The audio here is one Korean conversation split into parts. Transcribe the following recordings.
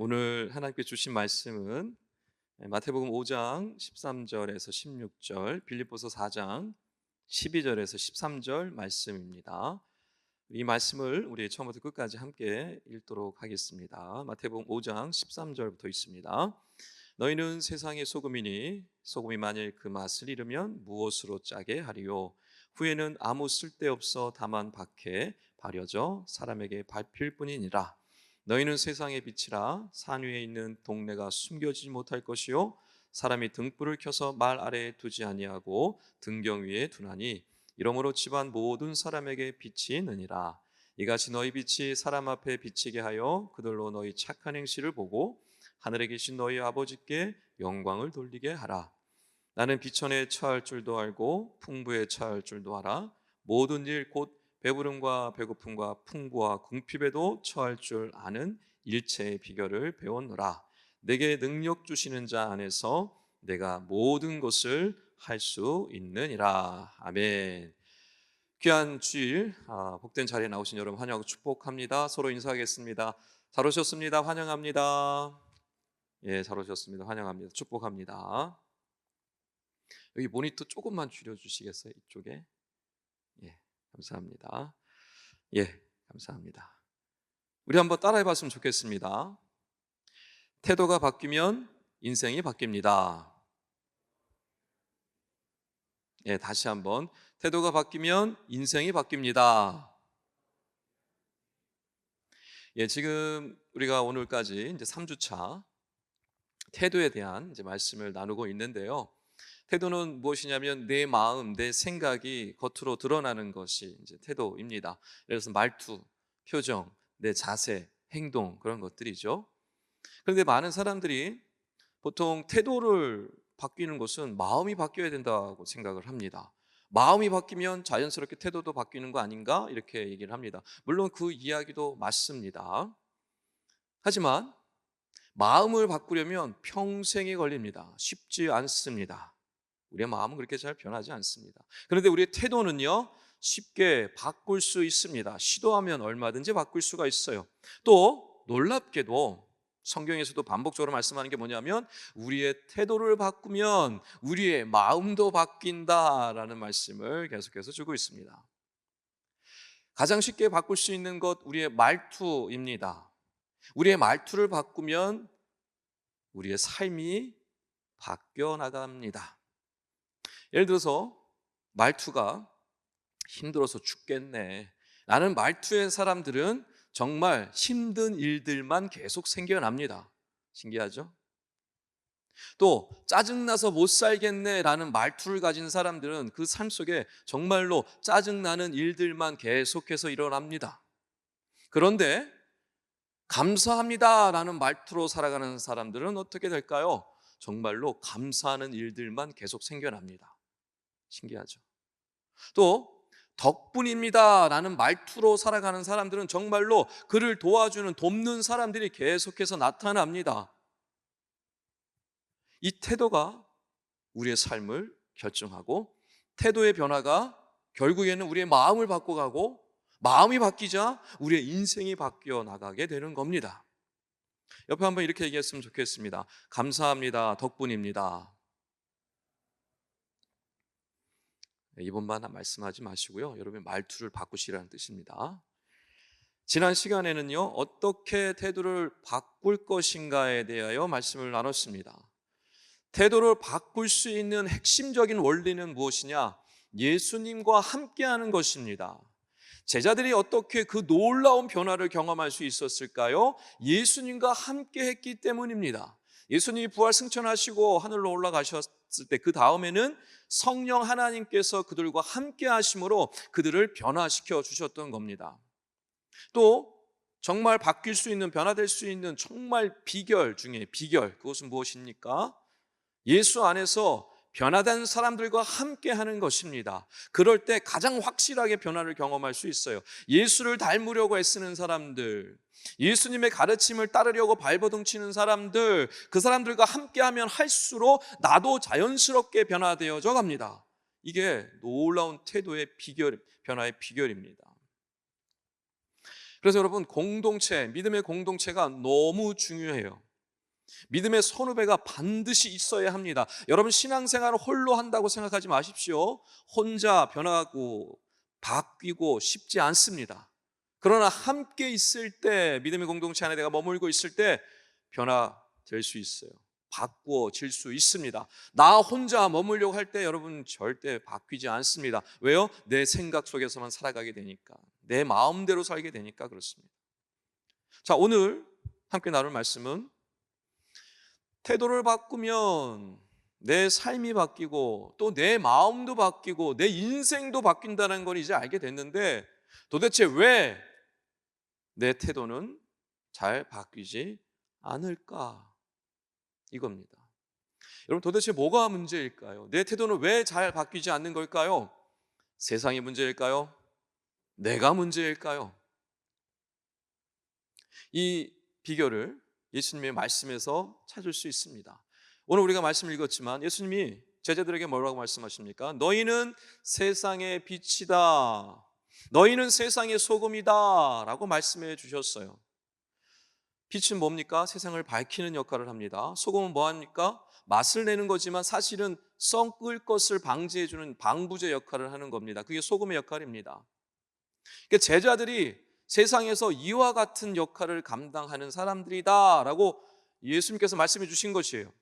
오늘 하나님께 주신 말씀은 마태복음 5장 13절에서 16절, 빌립보서 4장 12절에서 13절 말씀입니다. 이 말씀을 우리 처음부터 끝까지 함께 읽도록 하겠습니다. 마태복음 5장 13절부터 있습니다. 너희는 세상의 소금이니 소금이 만일 그 맛을 잃으면 무엇으로 짜게 하리요? 후에는 아무 쓸데없어 다만 밖에 버려져 사람에게 밟힐 뿐이니라. 너희는 세상의 빛이라. 산 위에 있는 동네가 숨겨지지 못할 것이요 사람이 등불을 켜서 말 아래에 두지 아니하고 등경 위에 두나니 이러므로 집안 모든 사람에게 빛이 있느니라. 이같이 너희 빛이 사람 앞에 비치게 하여 그들로 너희 착한 행실을 보고 하늘에 계신 너희 아버지께 영광을 돌리게 하라. 나는 비천에 처할 줄도 알고 풍부에 처할 줄도 알아. 모든 일 곧 배부름과 배고픔과 풍부와 궁핍에도 처할 줄 아는 일체의 비결을 배웠노라. 내게 능력 주시는 자 안에서 내가 모든 것을 할 수 있느니라. 아멘. 귀한 주일, 복된 자리에 나오신 여러분 환영하고 축복합니다. 서로 인사하겠습니다. 잘 오셨습니다. 환영합니다. 예, 잘 오셨습니다. 환영합니다. 축복합니다. 여기 모니터 조금만 줄여주시겠어요? 이쪽에. 예, 감사합니다. 예, 감사합니다. 우리 한번 따라해봤으면 좋겠습니다. 태도가 바뀌면 인생이 바뀝니다. 예, 다시 한번. 태도가 바뀌면 인생이 바뀝니다. 예, 지금 우리가 오늘까지 이제 3주차 태도에 대한 이제 말씀을 나누고 있는데요. 태도는 무엇이냐면 내 마음, 내 생각이 겉으로 드러나는 것이 이제 태도입니다. 그래서 말투, 표정, 내 자세, 행동 그런 것들이죠. 그런데 많은 사람들이 보통 태도를 바뀌는 것은 마음이 바뀌어야 된다고 생각을 합니다. 마음이 바뀌면 자연스럽게 태도도 바뀌는 거 아닌가? 이렇게 얘기를 합니다. 물론 그 이야기도 맞습니다. 하지만 마음을 바꾸려면 평생이 걸립니다. 쉽지 않습니다. 우리의 마음은 그렇게 잘 변하지 않습니다. 그런데 우리의 태도는요, 쉽게 바꿀 수 있습니다. 시도하면 얼마든지 바꿀 수가 있어요. 또 놀랍게도 성경에서도 반복적으로 말씀하는 게 뭐냐면 우리의 태도를 바꾸면 우리의 마음도 바뀐다라는 말씀을 계속해서 주고 있습니다. 가장 쉽게 바꿀 수 있는 것 우리의 말투입니다. 우리의 말투를 바꾸면 우리의 삶이 바뀌어 나갑니다. 예를 들어서 말투가 힘들어서 죽겠네 라는 말투의 사람들은 정말 힘든 일들만 계속 생겨납니다. 신기하죠? 또 짜증나서 못 살겠네 라는 말투를 가진 사람들은 그 삶 속에 정말로 짜증나는 일들만 계속해서 일어납니다. 그런데 감사합니다 라는 말투로 살아가는 사람들은 어떻게 될까요? 정말로 감사하는 일들만 계속 생겨납니다. 신기하죠? 또 덕분입니다 라는 말투로 살아가는 사람들은 정말로 그를 도와주는 돕는 사람들이 계속해서 나타납니다. 이 태도가 우리의 삶을 결정하고 태도의 변화가 결국에는 우리의 마음을 바꿔가고 마음이 바뀌자 우리의 인생이 바뀌어 나가게 되는 겁니다. 옆에 한번 이렇게 얘기했으면 좋겠습니다. 감사합니다. 덕분입니다. 이번만 말씀하지 마시고요. 여러분의 말투를 바꾸시라는 뜻입니다. 지난 시간에는요, 어떻게 태도를 바꿀 것인가에 대하여 말씀을 나눴습니다. 태도를 바꿀 수 있는 핵심적인 원리는 무엇이냐? 예수님과 함께하는 것입니다. 제자들이 어떻게 그 놀라운 변화를 경험할 수 있었을까요? 예수님과 함께 했기 때문입니다. 예수님이 부활 승천하시고 하늘로 올라가셨을 때 그 다음에는 성령 하나님께서 그들과 함께 하심으로 그들을 변화시켜 주셨던 겁니다. 또 정말 바뀔 수 있는, 변화될 수 있는 정말 비결 중에 비결, 그것은 무엇입니까? 예수 안에서 변화된 사람들과 함께 하는 것입니다. 그럴 때 가장 확실하게 변화를 경험할 수 있어요. 예수를 닮으려고 애쓰는 사람들, 예수님의 가르침을 따르려고 발버둥치는 사람들, 그 사람들과 함께하면 할수록 나도 자연스럽게 변화되어져 갑니다. 이게 놀라운 태도의 비결, 변화의 비결입니다. 그래서 여러분, 공동체, 믿음의 공동체가 너무 중요해요. 믿음의 선후배가 반드시 있어야 합니다. 여러분, 신앙생활을 홀로 한다고 생각하지 마십시오. 혼자 변하고 바뀌고 쉽지 않습니다. 그러나 함께 있을 때, 믿음의 공동체 안에 내가 머물고 있을 때 변화될 수 있어요. 바꾸어질 수 있습니다. 나 혼자 머물려고 할 때 여러분 절대 바뀌지 않습니다. 왜요? 내 생각 속에서만 살아가게 되니까, 내 마음대로 살게 되니까 그렇습니다. 자, 오늘 함께 나눌 말씀은 태도를 바꾸면 내 삶이 바뀌고 또 내 마음도 바뀌고 내 인생도 바뀐다는 걸 이제 알게 됐는데, 도대체 왜 내 태도는 잘 바뀌지 않을까? 이겁니다. 여러분, 도대체 뭐가 문제일까요? 내 태도는 왜 잘 바뀌지 않는 걸까요? 세상이 문제일까요? 내가 문제일까요? 이 비결을 예수님의 말씀에서 찾을 수 있습니다. 오늘 우리가 말씀을 읽었지만 예수님이 제자들에게 뭐라고 말씀하십니까? 너희는 세상의 빛이다, 너희는 세상의 소금이다 라고 말씀해 주셨어요. 빛은 뭡니까? 세상을 밝히는 역할을 합니다. 소금은 뭐합니까? 맛을 내는 거지만 사실은 썩을 것을 방지해주는 방부제 역할을 하는 겁니다. 그게 소금의 역할입니다. 그러니까 제자들이 세상에서 이와 같은 역할을 감당하는 사람들이다 라고 예수님께서 말씀해 주신 것이에요.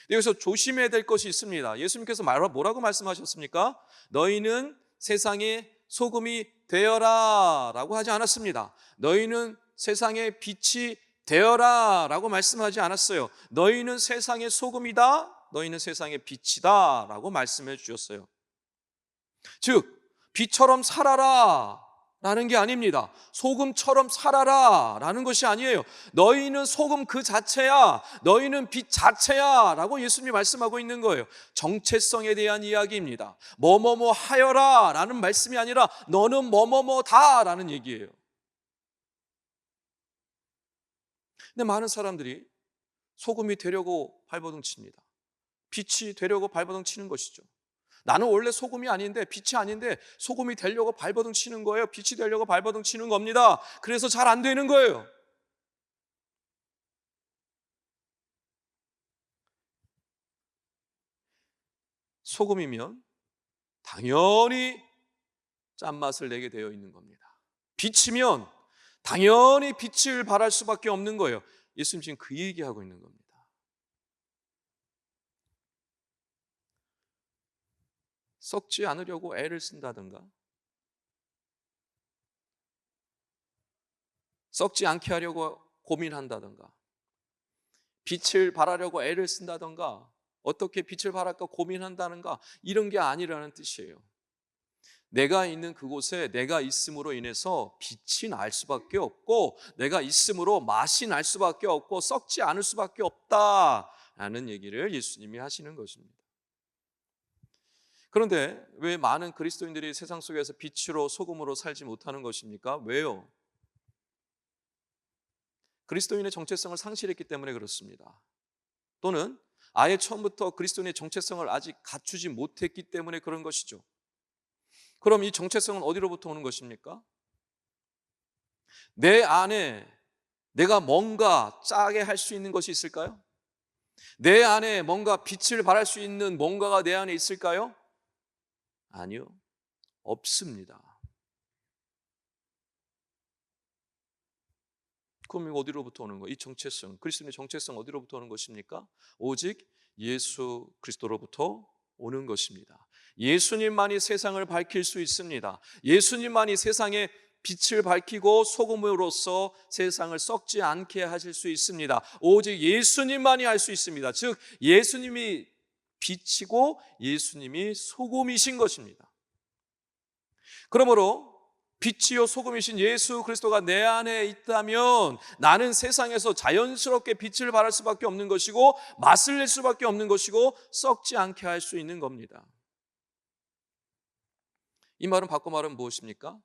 여기서 조심해야 될 것이 있습니다. 예수님께서 뭐라고 말씀하셨습니까? 너희는 세상의 소금이 되어라 라고 하지 않았습니다. 너희는 세상의 빛이 되어라 라고 말씀하지 않았어요. 너희는 세상의 소금이다, 너희는 세상의 빛이다 라고 말씀해 주셨어요. 즉 빛처럼 살아라 라는 게 아닙니다. 소금처럼 살아라 라는 것이 아니에요. 너희는 소금 그 자체야, 너희는 빛 자체야 라고 예수님이 말씀하고 있는 거예요. 정체성에 대한 이야기입니다. 뭐뭐뭐 하여라 라는 말씀이 아니라 너는 뭐뭐뭐다 라는 얘기예요. 근데 많은 사람들이 소금이 되려고 발버둥 칩니다. 빛이 되려고 발버둥 치는 것이죠. 나는 원래 소금이 아닌데, 빛이 아닌데 소금이 되려고 발버둥 치는 거예요. 빛이 되려고 발버둥 치는 겁니다. 그래서 잘 안 되는 거예요. 소금이면 당연히 짠맛을 내게 되어 있는 겁니다. 빛이면 당연히 빛을 발할 수밖에 없는 거예요. 예수님 지금 그 얘기하고 있는 겁니다. 썩지 않으려고 애를 쓴다든가, 썩지 않게 하려고 고민한다든가, 빛을 발하려고 애를 쓴다든가, 어떻게 빛을 발할까 고민한다는가, 이런 게 아니라는 뜻이에요. 내가 있는 그곳에 내가 있음으로 인해서 빛이 날 수밖에 없고, 내가 있음으로 맛이 날 수밖에 없고, 썩지 않을 수밖에 없다라는 얘기를 예수님이 하시는 것입니다. 그런데 왜 많은 그리스도인들이 세상 속에서 빛으로 소금으로 살지 못하는 것입니까? 왜요? 그리스도인의 정체성을 상실했기 때문에 그렇습니다. 또는 아예 처음부터 그리스도인의 정체성을 아직 갖추지 못했기 때문에 그런 것이죠. 그럼 이 정체성은 어디로부터 오는 것입니까? 내 안에 내가 뭔가 짜게 할 수 있는 것이 있을까요? 내 안에 뭔가 빛을 발할 수 있는 뭔가가 내 안에 있을까요? 아니요, 없습니다. 그럼 이거 어디로부터 오는 거예요? 이 정체성, 그리스도인의 정체성 어디로부터 오는 것입니까? 오직 예수 그리스도로부터 오는 것입니다. 예수님만이 세상을 밝힐 수 있습니다. 예수님만이 세상에 빛을 밝히고 소금으로서 세상을 썩지 않게 하실 수 있습니다. 오직 예수님만이 할 수 있습니다. 즉 예수님이 빛이고 예수님이 소금이신 것입니다. 그러므로 빛이요 소금이신 예수 그리스도가 내 안에 있다면 나는 세상에서 자연스럽게 빛을 발할 수밖에 없는 것이고, 맛을 낼 수밖에 없는 것이고, 썩지 않게 할 수 있는 겁니다. 이 말은 바꿔 말하면 무엇입니까?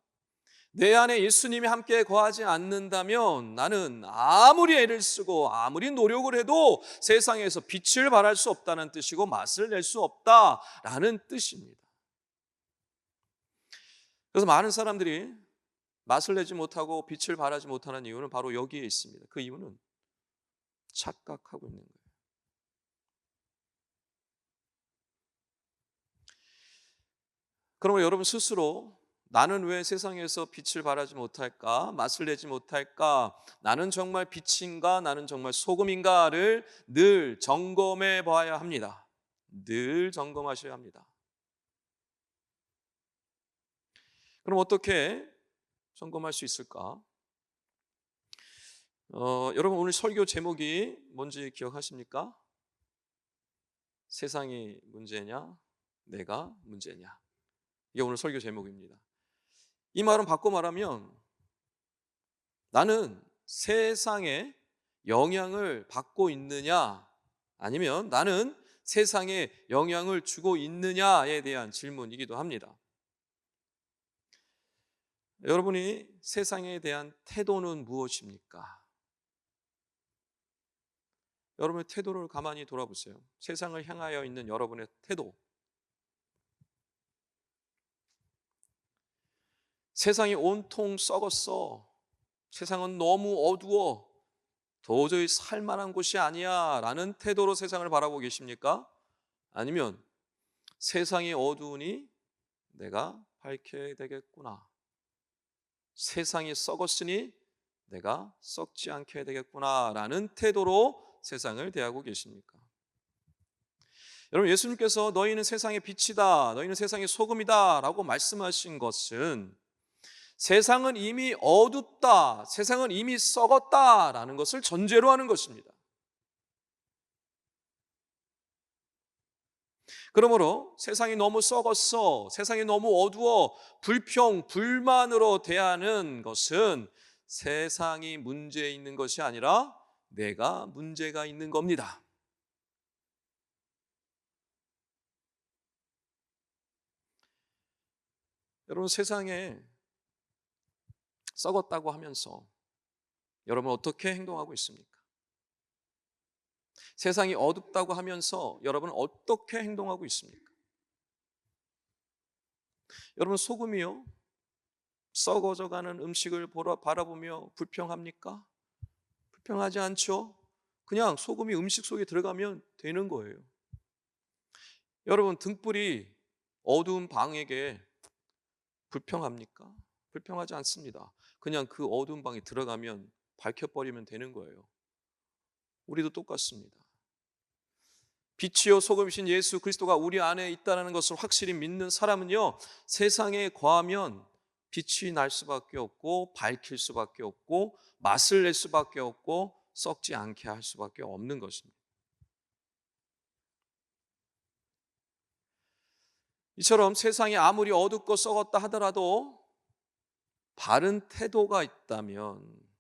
내 안에 예수님이 함께 거하지 않는다면 나는 아무리 애를 쓰고 아무리 노력을 해도 세상에서 빛을 발할 수 없다는 뜻이고, 맛을 낼 수 없다라는 뜻입니다. 그래서 많은 사람들이 맛을 내지 못하고 빛을 발하지 못하는 이유는 바로 여기에 있습니다. 그 이유는 착각하고 있는 거예요. 그러면 여러분 스스로 나는 왜 세상에서 빛을 발하지 못할까? 맛을 내지 못할까? 나는 정말 빛인가? 나는 정말 소금인가를 늘 점검해 봐야 합니다. 늘 점검하셔야 합니다. 그럼 어떻게 점검할 수 있을까? 여러분 오늘 설교 제목이 뭔지 기억하십니까? 세상이 문제냐? 내가 문제냐? 이게 오늘 설교 제목입니다. 이 말은 바꿔 말하면 나는 세상에 영향을 받고 있느냐 아니면 나는 세상에 영향을 주고 있느냐에 대한 질문이기도 합니다. 여러분이 세상에 대한 태도는 무엇입니까? 여러분의 태도를 가만히 돌아보세요. 세상을 향하여 있는 여러분의 태도. 세상이 온통 썩었어. 세상은 너무 어두워. 도저히 살만한 곳이 아니야 라는 태도로 세상을 바라보고 계십니까? 아니면 세상이 어두우니 내가 밝혀야 되겠구나. 세상이 썩었으니 내가 썩지 않게 해야 되겠구나 라는 태도로 세상을 대하고 계십니까? 여러분 예수님께서 너희는 세상의 빛이다, 너희는 세상의 소금이다 라고 말씀하신 것은 세상은 이미 어둡다, 세상은 이미 썩었다 라는 것을 전제로 하는 것입니다. 그러므로 세상이 너무 썩었어, 세상이 너무 어두워, 불평, 불만으로 대하는 것은 세상이 문제 있는 것이 아니라 내가 문제가 있는 겁니다. 여러분 세상에 썩었다고 하면서 여러분 어떻게 행동하고 있습니까? 세상이 어둡다고 하면서 여러분 어떻게 행동하고 있습니까? 여러분 소금이요? 썩어져가는 음식을 바라보며 불평합니까? 불평하지 않죠? 그냥 소금이 음식 속에 들어가면 되는 거예요. 여러분 등불이 어두운 방에게 불평합니까? 불평하지 않습니다. 그냥 그 어두운 방에 들어가면 밝혀버리면 되는 거예요. 우리도 똑같습니다. 빛이요 소금이신 예수 그리스도가 우리 안에 있다는 것을 확실히 믿는 사람은요, 세상에 거하면 빛이 날 수밖에 없고 밝힐 수밖에 없고 맛을 낼 수밖에 없고 썩지 않게 할 수밖에 없는 것입니다. 이처럼 세상이 아무리 어둡고 썩었다 하더라도 바른 태도가 있다면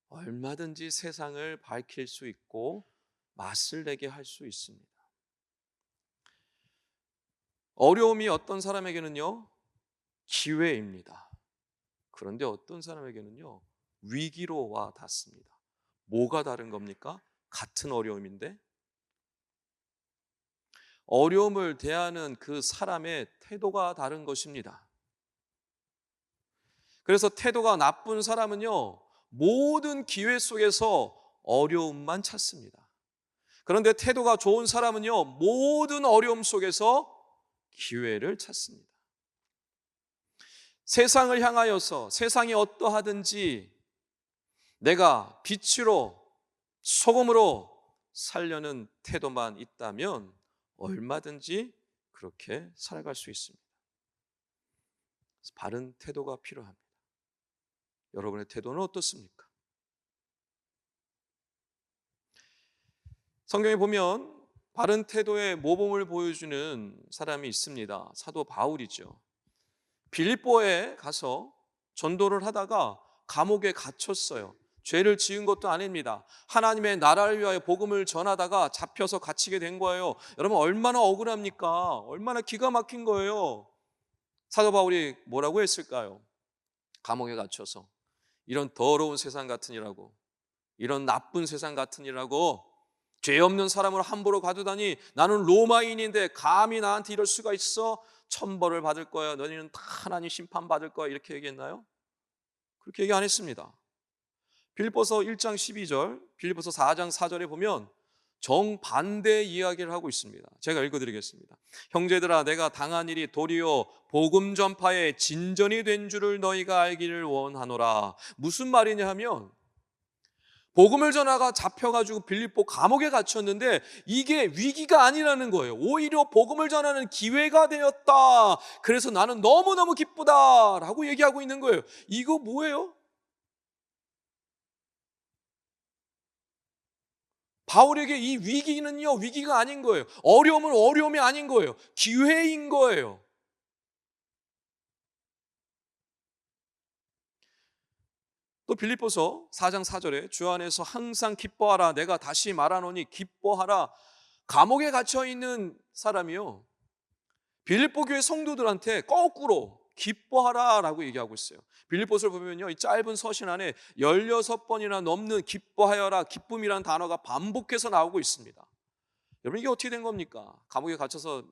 얼마든지 세상을 밝힐 수 있고 맛을 내게 할 수 있습니다. 어려움이 어떤 사람에게는요 기회입니다. 그런데 어떤 사람에게는요 위기로 와 닿습니다. 뭐가 다른 겁니까? 같은 어려움인데 어려움을 대하는 그 사람의 태도가 다른 것입니다. 그래서 태도가 나쁜 사람은요 모든 기회 속에서 어려움만 찾습니다. 그런데 태도가 좋은 사람은요 모든 어려움 속에서 기회를 찾습니다. 세상을 향하여서 세상이 어떠하든지 내가 빛으로 소금으로 살려는 태도만 있다면 얼마든지 그렇게 살아갈 수 있습니다. 바른 태도가 필요합니다. 여러분의 태도는 어떻습니까? 성경에 보면 바른 태도의 모범을 보여주는 사람이 있습니다. 사도 바울이죠. 빌립보에 가서 전도를 하다가 감옥에 갇혔어요. 죄를 지은 것도 아닙니다. 하나님의 나라를 위하여 복음을 전하다가 잡혀서 갇히게 된 거예요. 여러분 얼마나 억울합니까? 얼마나 기가 막힌 거예요. 사도 바울이 뭐라고 했을까요? 감옥에 갇혀서 이런 더러운 세상 같으니라고, 이런 나쁜 세상 같으니라고, 죄 없는 사람을 함부로 가두다니, 나는 로마인인데 감히 나한테 이럴 수가 있어? 천벌을 받을 거야. 너희는 다 하나님 심판받을 거야. 이렇게 얘기했나요? 그렇게 얘기 안 했습니다. 빌립보서 1장 12절, 빌립보서 4장 4절에 보면 정반대 이야기를 하고 있습니다. 제가 읽어드리겠습니다. 형제들아, 내가 당한 일이 도리어 복음 전파의 진전이 된 줄을 너희가 알기를 원하노라. 무슨 말이냐 하면, 복음을 전하가 잡혀가지고 빌립보 감옥에 갇혔는데 이게 위기가 아니라는 거예요. 오히려 복음을 전하는 기회가 되었다. 그래서 나는 너무너무 기쁘다 라고 얘기하고 있는 거예요. 이거 뭐예요? 바울에게 이 위기는요, 위기가 아닌 거예요. 어려움은 어려움이 아닌 거예요. 기회인 거예요. 또 빌립보서 4장 4절에 주 안에서 항상 기뻐하라. 내가 다시 말하노니 기뻐하라. 감옥에 갇혀 있는 사람이요, 빌립보 교회 성도들한테 거꾸로 기뻐하라라고 얘기하고 있어요. 빌립보서를 보면요, 이 짧은 서신 안에 16번이나 넘는 기뻐하여라, 기쁨이라는 단어가 반복해서 나오고 있습니다. 여러분, 이게 어떻게 된 겁니까? 감옥에 갇혀서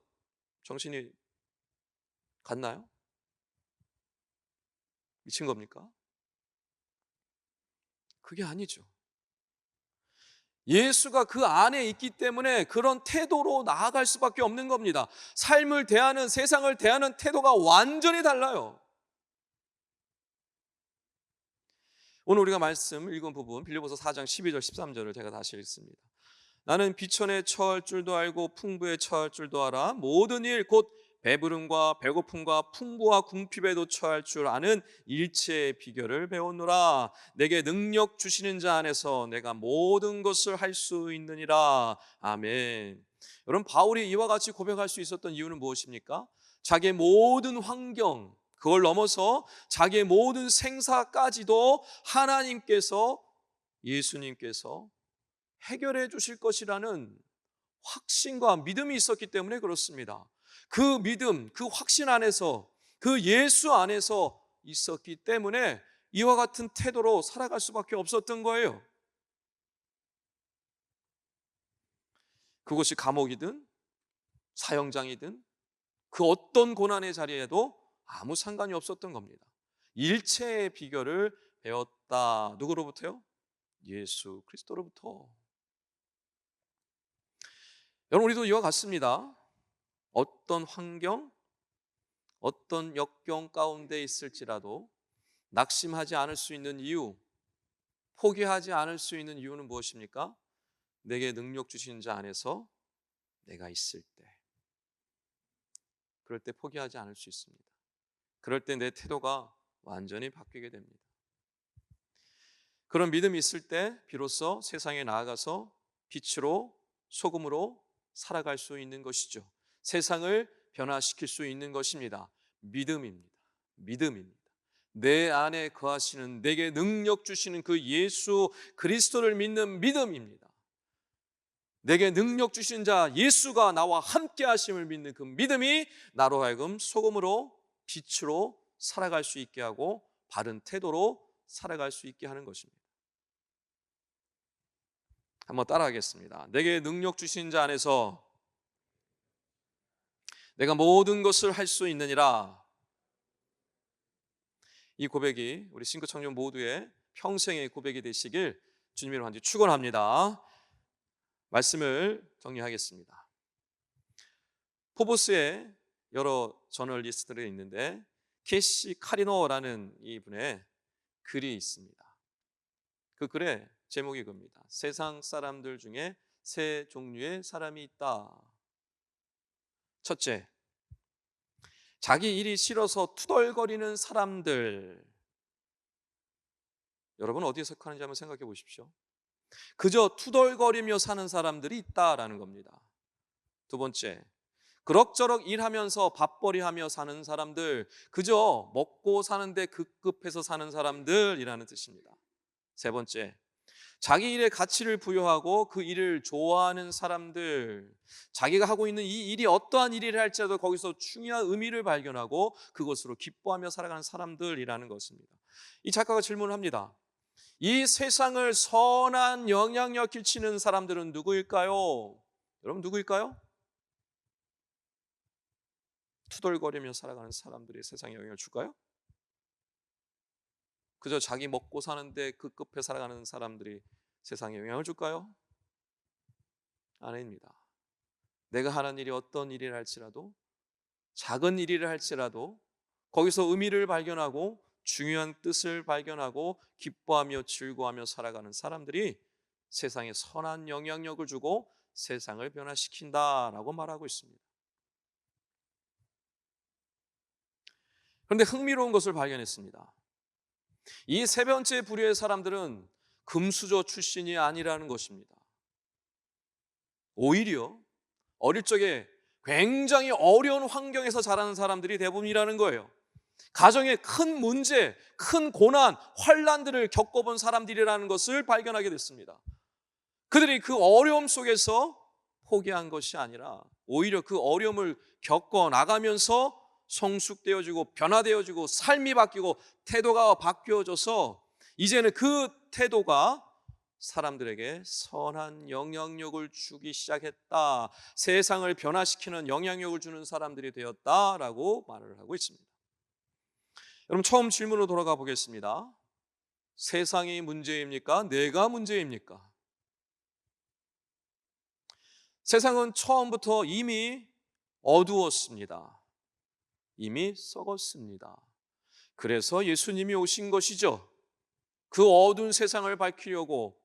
정신이 갔나요? 미친 겁니까? 그게 아니죠. 예수가 그 안에 있기 때문에 그런 태도로 나아갈 수밖에 없는 겁니다. 삶을 대하는, 세상을 대하는 태도가 완전히 달라요. 오늘 우리가 말씀 읽은 부분 빌립보서 4장 12절 13절을 제가 다시 읽습니다. 나는 비천에 처할 줄도 알고 풍부에 처할 줄도 알아. 모든 일 곧 배부름과 배고픔과 풍부와 궁핍에도 처할 줄 아는 일체의 비결을 배웠노라. 내게 능력 주시는 자 안에서 내가 모든 것을 할 수 있느니라. 아멘. 여러분, 바울이 이와 같이 고백할 수 있었던 이유는 무엇입니까? 자기의 모든 환경, 그걸 넘어서 자기의 모든 생사까지도 하나님께서, 예수님께서 해결해 주실 것이라는 확신과 믿음이 있었기 때문에 그렇습니다. 그 믿음, 그 확신 안에서, 그 예수 안에서 있었기 때문에 이와 같은 태도로 살아갈 수밖에 없었던 거예요. 그것이 감옥이든 사형장이든 그 어떤 고난의 자리에도 아무 상관이 없었던 겁니다. 일체의 비결을 배웠다. 누구로부터요? 예수 그리스도로부터. 여러분, 우리도 이와 같습니다. 어떤 환경, 어떤 역경 가운데 있을지라도 낙심하지 않을 수 있는 이유, 포기하지 않을 수 있는 이유는 무엇입니까? 내게 능력 주신 자 안에서 내가 있을 때, 그럴 때 포기하지 않을 수 있습니다. 그럴 때 내 태도가 완전히 바뀌게 됩니다. 그런 믿음이 있을 때 비로소 세상에 나아가서 빛으로, 소금으로 살아갈 수 있는 것이죠. 세상을 변화시킬 수 있는 것입니다. 믿음입니다. 믿음입니다. 내 안에 거하시는, 내게 능력 주시는 그 예수 그리스도를 믿는 믿음입니다. 내게 능력 주신 자 예수가 나와 함께 하심을 믿는 그 믿음이 나로 하여금 소금으로, 빛으로 살아갈 수 있게 하고 바른 태도로 살아갈 수 있게 하는 것입니다. 한번 따라하겠습니다. 내게 능력 주신 자 안에서 내가 모든 것을 할 수 있느니라. 이 고백이 우리 싱크 청년 모두의 평생의 고백이 되시길 주님으로 간절히 축원합니다. 말씀을 정리하겠습니다. 포브스에 여러 저널리스트들이 있는데 캐시 카리노라는 이분의 글이 있습니다. 그 글의 제목이 그겁니다. 세상 사람들 중에 세 종류의 사람이 있다. 첫째, 자기 일이 싫어서 투덜거리는 사람들. 여러분, 어디에 속하는지 한번 생각해 보십시오. 그저 투덜거리며 사는 사람들이 있다라는 겁니다. 두 번째, 그럭저럭 일하면서 밥벌이하며 사는 사람들, 그저 먹고 사는데 급급해서 사는 사람들이라는 뜻입니다. 세 번째, 자기 일에 가치를 부여하고 그 일을 좋아하는 사람들, 자기가 하고 있는 이 일이 어떠한 일이라 할지라도 거기서 중요한 의미를 발견하고 그것으로 기뻐하며 살아가는 사람들이라는 것입니다. 이 작가가 질문을 합니다. 이 세상을 선한 영향력 끼치는 사람들은 누구일까요? 여러분, 누구일까요? 투덜거리며 살아가는 사람들이 세상에 영향을 줄까요? 그저 자기 먹고 사는데 급급해 살아가는 사람들이 세상에 영향을 줄까요? 아닙니다. 내가 하는 일이 어떤 일이라 할지라도, 작은 일이라 할지라도 거기서 의미를 발견하고 중요한 뜻을 발견하고 기뻐하며 즐거워하며 살아가는 사람들이 세상에 선한 영향력을 주고 세상을 변화시킨다라고 말하고 있습니다. 그런데 흥미로운 것을 발견했습니다. 이 세 번째 부류의 사람들은 금수저 출신이 아니라는 것입니다. 오히려 어릴 적에 굉장히 어려운 환경에서 자라는 사람들이 대부분이라는 거예요. 가정에 큰 문제, 큰 고난, 환난들을 겪어본 사람들이라는 것을 발견하게 됐습니다. 그들이 그 어려움 속에서 포기한 것이 아니라 오히려 그 어려움을 겪어 나가면서 성숙되어지고 변화되어지고 삶이 바뀌고 태도가 바뀌어져서 이제는 그 태도가 사람들에게 선한 영향력을 주기 시작했다. 세상을 변화시키는 영향력을 주는 사람들이 되었다라고 말을 하고 있습니다. 여러분, 처음 질문으로 돌아가 보겠습니다. 세상이 문제입니까? 내가 문제입니까? 세상은 처음부터 이미 어두웠습니다. 이미 썩었습니다. 그래서 예수님이 오신 것이죠. 그 어두운 세상을 밝히려고,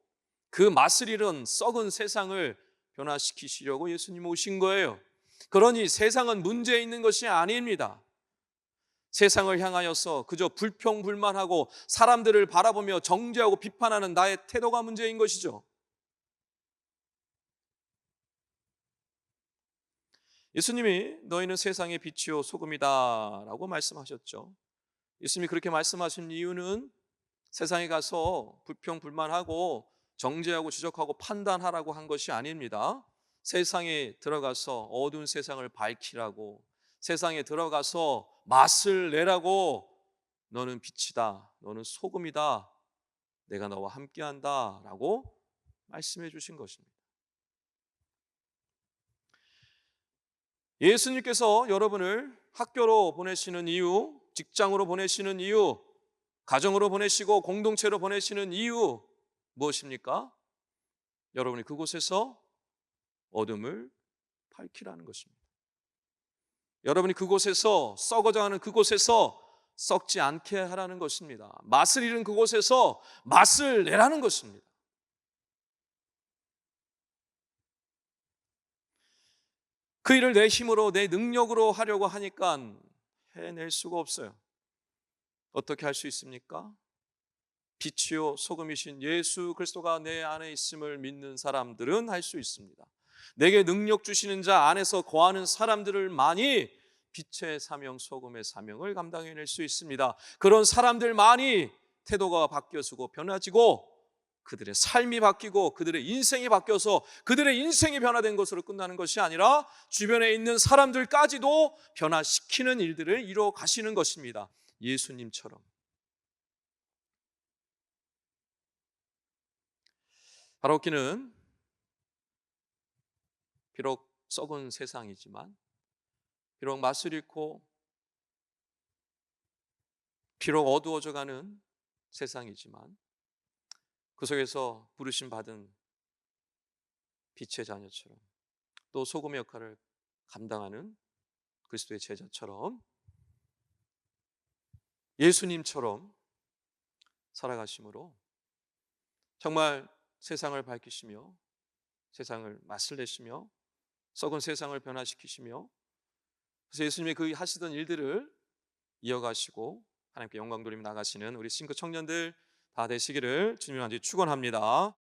그 맛을 잃은 썩은 세상을 변화시키시려고 예수님 오신 거예요. 그러니 세상은 문제 있는 것이 아닙니다. 세상을 향하여서 그저 불평불만하고 사람들을 바라보며 정죄하고 비판하는 나의 태도가 문제인 것이죠. 예수님이 너희는 세상의 빛이요 소금이다 라고 말씀하셨죠. 예수님이 그렇게 말씀하신 이유는 세상에 가서 불평불만하고 정죄하고 지적하고 판단하라고 한 것이 아닙니다. 세상에 들어가서 어두운 세상을 밝히라고, 세상에 들어가서 맛을 내라고, 너는 빛이다, 너는 소금이다, 내가 너와 함께한다 라고 말씀해 주신 것입니다. 예수님께서 여러분을 학교로 보내시는 이유, 직장으로 보내시는 이유, 가정으로 보내시고 공동체로 보내시는 이유 무엇입니까? 여러분이 그곳에서 어둠을 밝히라는 것입니다. 여러분이 그곳에서 썩어져가는 그곳에서 썩지 않게 하라는 것입니다. 맛을 잃은 그곳에서 맛을 내라는 것입니다. 그 일을 내 힘으로 내 능력으로 하려고 하니까 해낼 수가 없어요. 어떻게 할 수 있습니까? 빛이요 소금이신 예수 그리스도가 내 안에 있음을 믿는 사람들은 할 수 있습니다. 내게 능력 주시는 자 안에서 거하는 사람들만이 빛의 사명, 소금의 사명을 감당해낼 수 있습니다. 그런 사람들만이 태도가 바뀌어지고 변화지고 그들의 삶이 바뀌고 그들의 인생이 바뀌어서 그들의 인생이 변화된 것으로 끝나는 것이 아니라 주변에 있는 사람들까지도 변화시키는 일들을 이루어 가시는 것입니다. 예수님처럼. 바라옵기는 비록 썩은 세상이지만, 비록 맛을 잃고 비록 어두워져가는 세상이지만 그 속에서 부르심 받은 빛의 자녀처럼, 또 소금의 역할을 감당하는 그리스도의 제자처럼 예수님처럼 살아가심으로 정말 세상을 밝히시며 세상을 맛을 내시며 썩은 세상을 변화시키시며, 그래서 예수님이 그 하시던 일들을 이어가시고 하나님께 영광 돌리며 나가시는 우리 싱크 청년들 다 되시기를 주님의 안에 축원합니다.